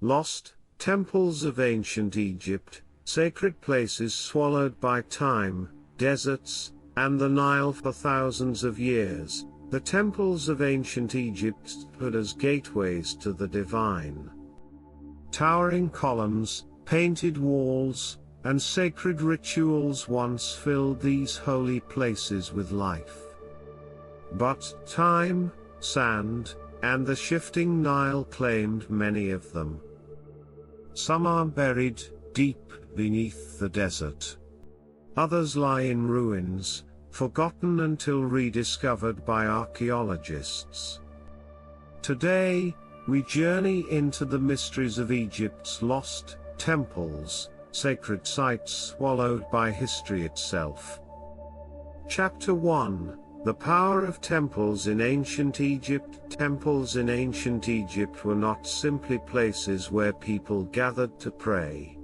Lost temples of ancient Egypt, sacred places swallowed by time, deserts, and the Nile for thousands of years. The temples of ancient Egypt stood as gateways to the divine. Towering columns, painted walls, and sacred rituals once filled these holy places with life. But time, sand, and the shifting Nile claimed many of them. Some are buried deep beneath the desert. Others lie in ruins, forgotten until rediscovered by archaeologists. Today, we journey into the mysteries of Egypt's lost temples, sacred sites swallowed by history itself. Chapter 1: The Power of Temples in Ancient Egypt. Temples in ancient Egypt were not simply places where people gathered to pray.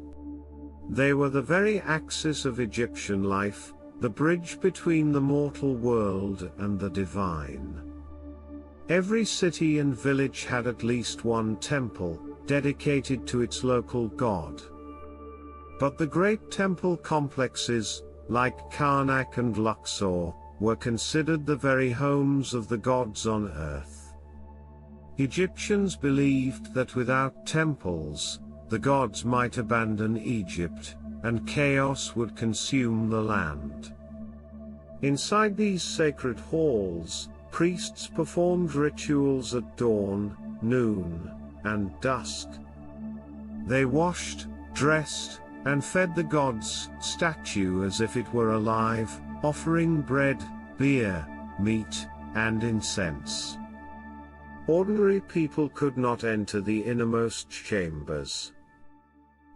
They were the very axis of Egyptian life, the bridge between the mortal world and the divine. Every city and village had at least one temple, dedicated to its local god. But the great temple complexes, like Karnak and Luxor, were considered the very homes of the gods on earth. Egyptians believed that without temples, the gods might abandon Egypt, and chaos would consume the land. Inside these sacred halls, priests performed rituals at dawn, noon, and dusk. They washed, dressed, and fed the god's statue as if it were alive, offering bread, beer, meat, and incense. Ordinary people could not enter the innermost chambers.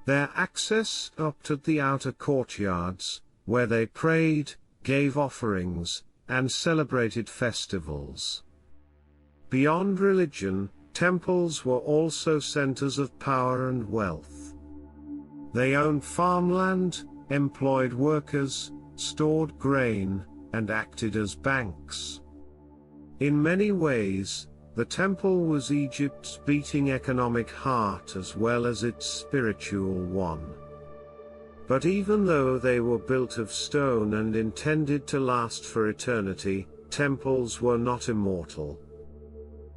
Their access stopped at the outer courtyards, where they prayed, gave offerings, and celebrated festivals. Beyond religion, temples were also centers of power and wealth. They owned farmland, employed workers, stored grain, and acted as banks. In many ways, the temple was Egypt's beating economic heart as well as its spiritual one. But even though they were built of stone and intended to last for eternity, temples were not immortal.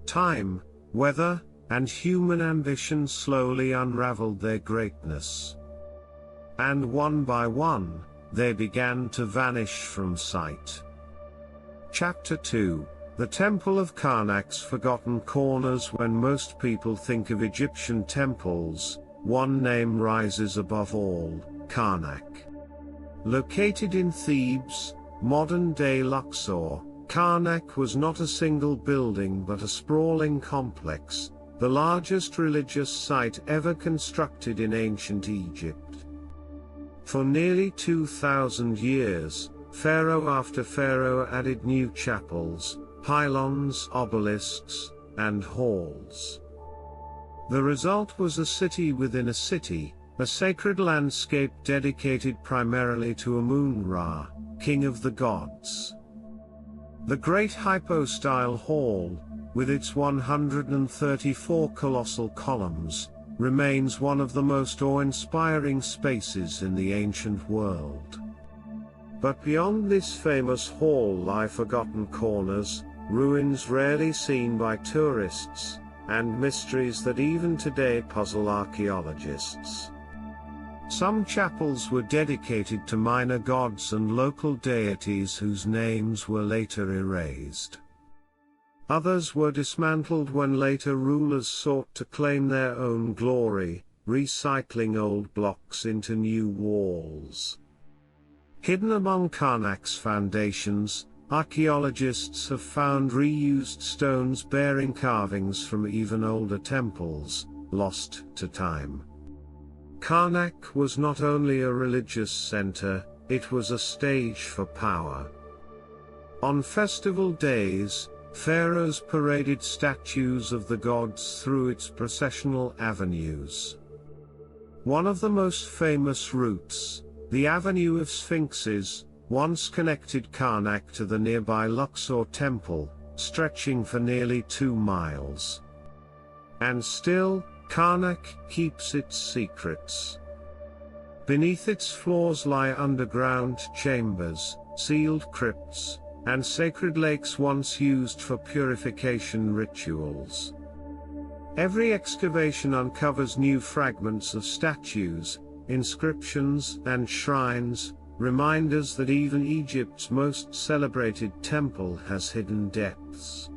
Time, weather, and human ambition slowly unraveled their greatness. And one by one, they began to vanish from sight. Chapter 2: The Temple of Karnak's Forgotten Corners. When most people think of Egyptian temples, one name rises above all: Karnak. Located in Thebes, modern-day Luxor, Karnak was not a single building but a sprawling complex, the largest religious site ever constructed in ancient Egypt. For nearly 2,000 years, pharaoh after pharaoh added new chapels, pylons, obelisks, and halls. The result was a city within a city, a sacred landscape dedicated primarily to Amun-Ra, king of the gods. The Great Hypostyle Hall, with its 134 colossal columns, remains one of the most awe-inspiring spaces in the ancient world. But beyond this famous hall lie forgotten corners, ruins rarely seen by tourists, and mysteries that even today puzzle archaeologists. Some chapels were dedicated to minor gods and local deities whose names were later erased. Others were dismantled when later rulers sought to claim their own glory, recycling old blocks into new walls. Hidden among Karnak's foundations, archaeologists have found reused stones bearing carvings from even older temples, lost to time. Karnak was not only a religious center, it was a stage for power. On festival days, pharaohs paraded statues of the gods through its processional avenues. One of the most famous routes, the Avenue of Sphinxes, once connected Karnak to the nearby Luxor temple, stretching for nearly 2 miles. And still, Karnak keeps its secrets. Beneath its floors lie underground chambers, sealed crypts, and sacred lakes once used for purification rituals. Every excavation uncovers new fragments of statues, inscriptions, and shrines, reminders that even Egypt's most celebrated temple has hidden depths.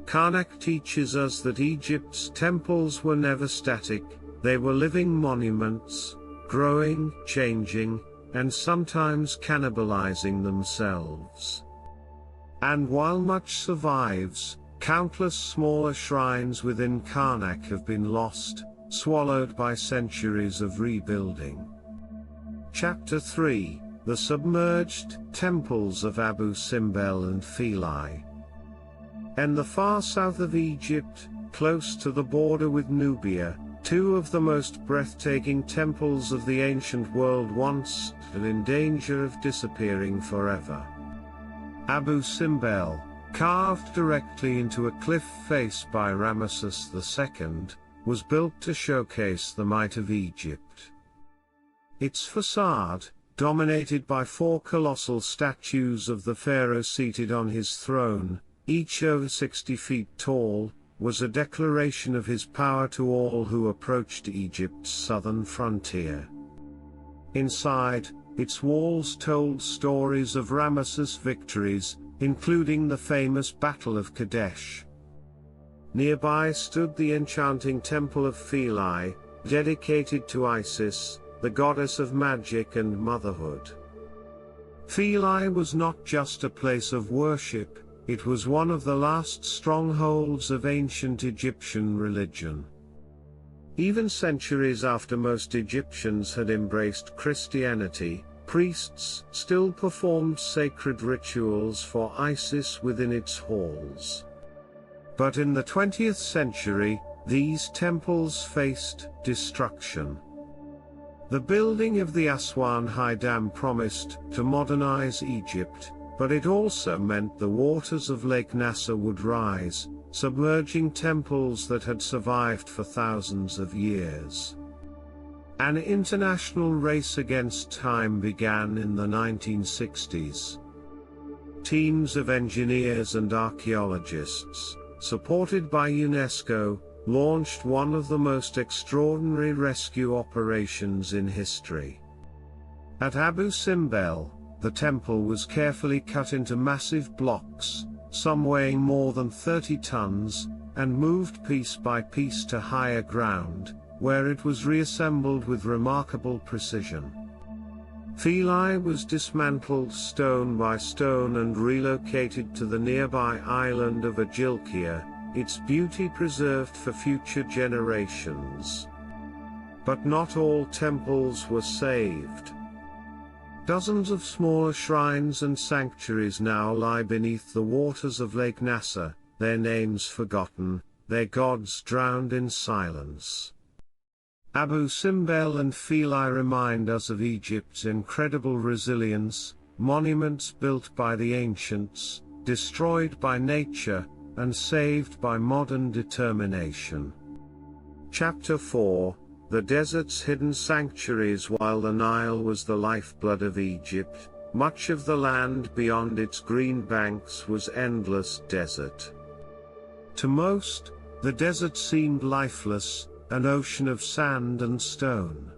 Karnak teaches us that Egypt's temples were never static, they were living monuments, growing, changing, and sometimes cannibalizing themselves. And while much survives, countless smaller shrines within Karnak have been lost, swallowed by centuries of rebuilding. Chapter 3: The Submerged Temples of Abu Simbel and Philae. In the far south of Egypt, close to the border with Nubia, two of the most breathtaking temples of the ancient world once stood in danger of disappearing forever. Abu Simbel, carved directly into a cliff face by Ramesses II, was built to showcase the might of Egypt. Its facade, dominated by four colossal statues of the pharaoh seated on his throne, each over 60 feet tall, was a declaration of his power to all who approached Egypt's southern frontier. Inside, its walls told stories of Ramesses' victories, including the famous Battle of Kadesh. Nearby stood the enchanting Temple of Philae, dedicated to Isis, the goddess of magic and motherhood. Philae was not just a place of worship, it was one of the last strongholds of ancient Egyptian religion. Even centuries after most Egyptians had embraced Christianity, priests still performed sacred rituals for Isis within its halls. But in the 20th century, these temples faced destruction. The building of the Aswan High Dam promised to modernize Egypt, but it also meant the waters of Lake Nasser would rise, submerging temples that had survived for thousands of years. An international race against time began in the 1960s. Teams of engineers and archaeologists, supported by UNESCO, launched one of the most extraordinary rescue operations in history. At Abu Simbel, the temple was carefully cut into massive blocks, some weighing more than 30 tons, and moved piece by piece to higher ground, where it was reassembled with remarkable precision. Philae was dismantled stone by stone and relocated to the nearby island of Agilkia, its beauty preserved for future generations. But not all temples were saved. Dozens of smaller shrines and sanctuaries now lie beneath the waters of Lake Nasser, their names forgotten, their gods drowned in silence. Abu Simbel and Philae remind us of Egypt's incredible resilience, monuments built by the ancients, destroyed by nature, and saved by modern determination. Chapter 4: The desert's hidden sanctuaries. While the Nile was the lifeblood of Egypt, much of the land beyond its green banks was endless desert. To most, the desert seemed lifeless, an ocean of sand and stone.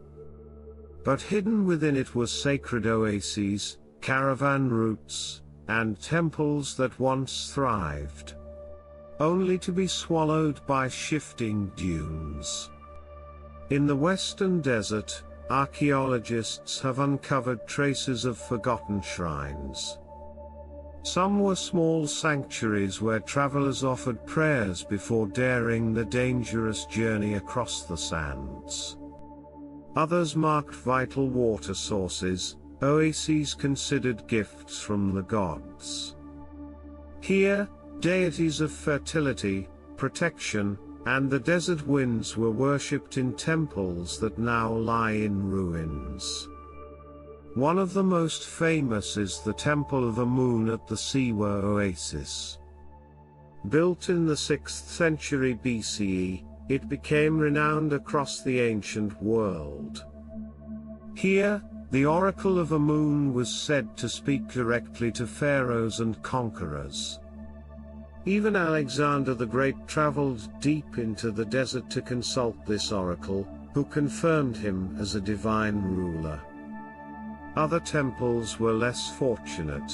But hidden within it were sacred oases, caravan routes, and temples that once thrived, only to be swallowed by shifting dunes. In the western desert, archaeologists have uncovered traces of forgotten shrines. Some were small sanctuaries where travelers offered prayers before daring the dangerous journey across the sands. Others marked vital water sources, oases considered gifts from the gods. Here, deities of fertility, protection, and the desert winds were worshipped in temples that now lie in ruins. One of the most famous is the Temple of Amun at the Siwa Oasis. Built in the 6th century BCE, it became renowned across the ancient world. Here, the oracle of Amun was said to speak directly to pharaohs and conquerors. Even Alexander the Great traveled deep into the desert to consult this oracle, who confirmed him as a divine ruler. Other temples were less fortunate.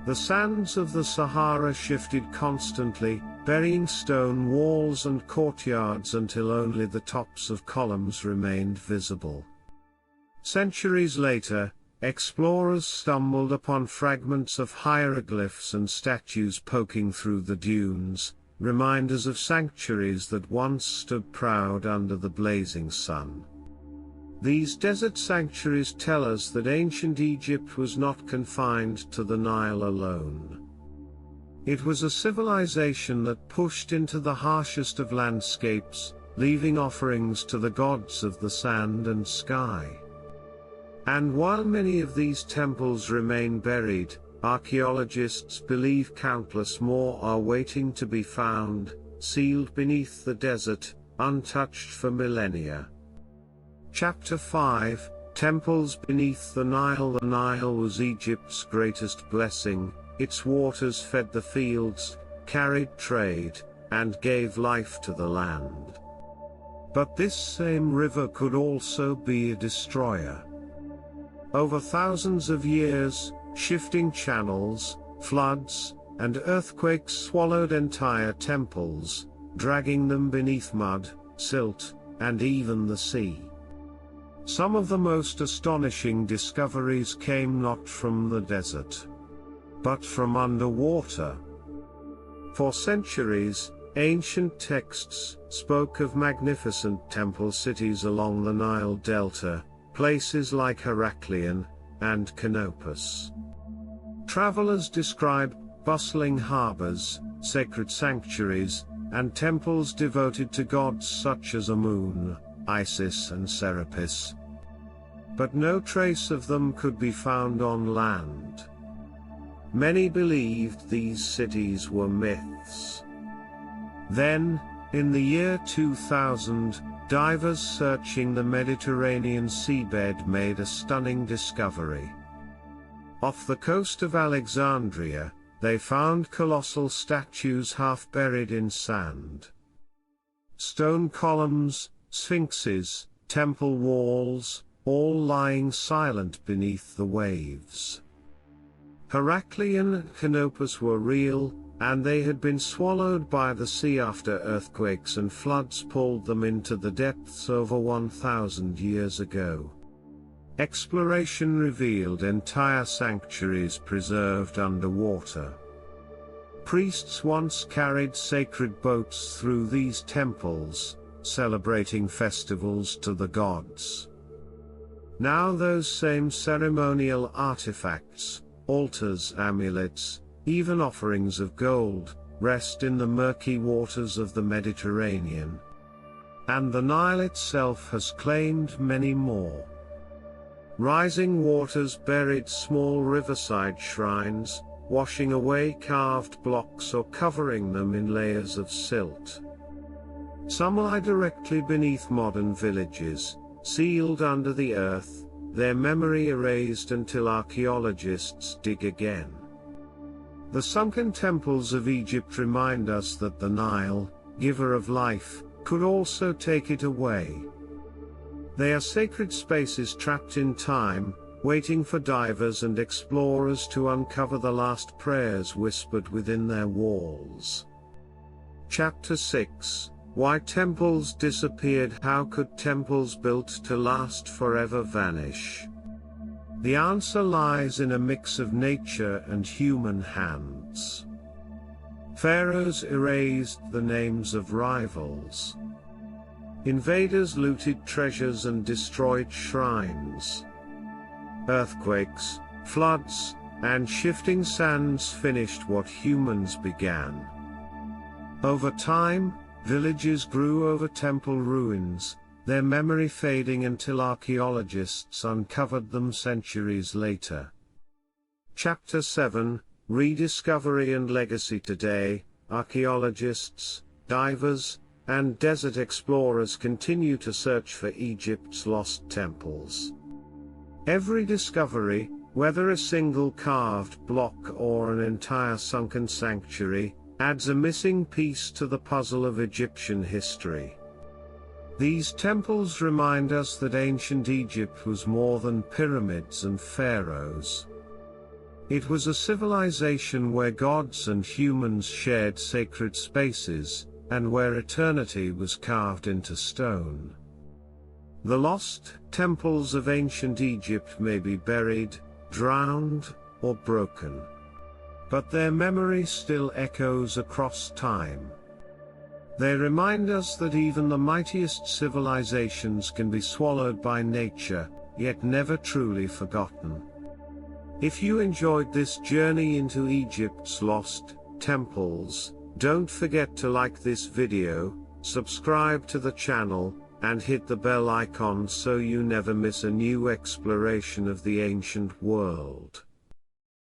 The sands of the Sahara shifted constantly, burying stone walls and courtyards until only the tops of columns remained visible. Centuries later, explorers stumbled upon fragments of hieroglyphs and statues poking through the dunes, reminders of sanctuaries that once stood proud under the blazing sun. These desert sanctuaries tell us that ancient Egypt was not confined to the Nile alone. It was a civilization that pushed into the harshest of landscapes, leaving offerings to the gods of the sand and sky. And while many of these temples remain buried, archaeologists believe countless more are waiting to be found, sealed beneath the desert, untouched for millennia. Chapter 5, Temples Beneath the Nile. The Nile was Egypt's greatest blessing. Its waters fed the fields, carried trade, and gave life to the land. But this same river could also be a destroyer. Over thousands of years, shifting channels, floods, and earthquakes swallowed entire temples, dragging them beneath mud, silt, and even the sea. Some of the most astonishing discoveries came not from the desert, but from underwater. For centuries, ancient texts spoke of magnificent temple cities along the Nile Delta, places like Heracleion and Canopus. Travelers describe bustling harbors, sacred sanctuaries, and temples devoted to gods such as Amun, Isis and Serapis. But no trace of them could be found on land. Many believed these cities were myths. Then, in the year 2000, divers searching the Mediterranean seabed made a stunning discovery. Off the coast of Alexandria, they found colossal statues half buried in sand. Stone columns, sphinxes, temple walls, all lying silent beneath the waves. Heracleion and Canopus were real, and they had been swallowed by the sea after earthquakes and floods pulled them into the depths over 1,000 years ago. Exploration revealed entire sanctuaries preserved underwater. Priests once carried sacred boats through these temples, celebrating festivals to the gods. Now those same ceremonial artifacts, altars, amulets, even offerings of gold, rest in the murky waters of the Mediterranean. And the Nile itself has claimed many more. Rising waters buried small riverside shrines, washing away carved blocks or covering them in layers of silt. Some lie directly beneath modern villages, sealed under the earth, their memory erased until archaeologists dig again. The sunken temples of Egypt remind us that the Nile, giver of life, could also take it away. They are sacred spaces trapped in time, waiting for divers and explorers to uncover the last prayers whispered within their walls. Chapter 6, Why Temples Disappeared. How could temples built to last forever vanish? The answer lies in a mix of nature and human hands. Pharaohs erased the names of rivals. Invaders looted treasures and destroyed shrines. Earthquakes, floods, and shifting sands finished what humans began. Over time, villages grew over temple ruins, their memory fading until archaeologists uncovered them centuries later. Chapter 7, Rediscovery and Legacy. Today, archaeologists, divers, and desert explorers continue to search for Egypt's lost temples. Every discovery, whether a single carved block or an entire sunken sanctuary, adds a missing piece to the puzzle of Egyptian history. These temples remind us that ancient Egypt was more than pyramids and pharaohs. It was a civilization where gods and humans shared sacred spaces, and where eternity was carved into stone. The lost temples of ancient Egypt may be buried, drowned, or broken. But their memory still echoes across time. They remind us that even the mightiest civilizations can be swallowed by nature, yet never truly forgotten. If you enjoyed this journey into Egypt's lost temples, don't forget to like this video, subscribe to the channel, and hit the bell icon so you never miss a new exploration of the ancient world.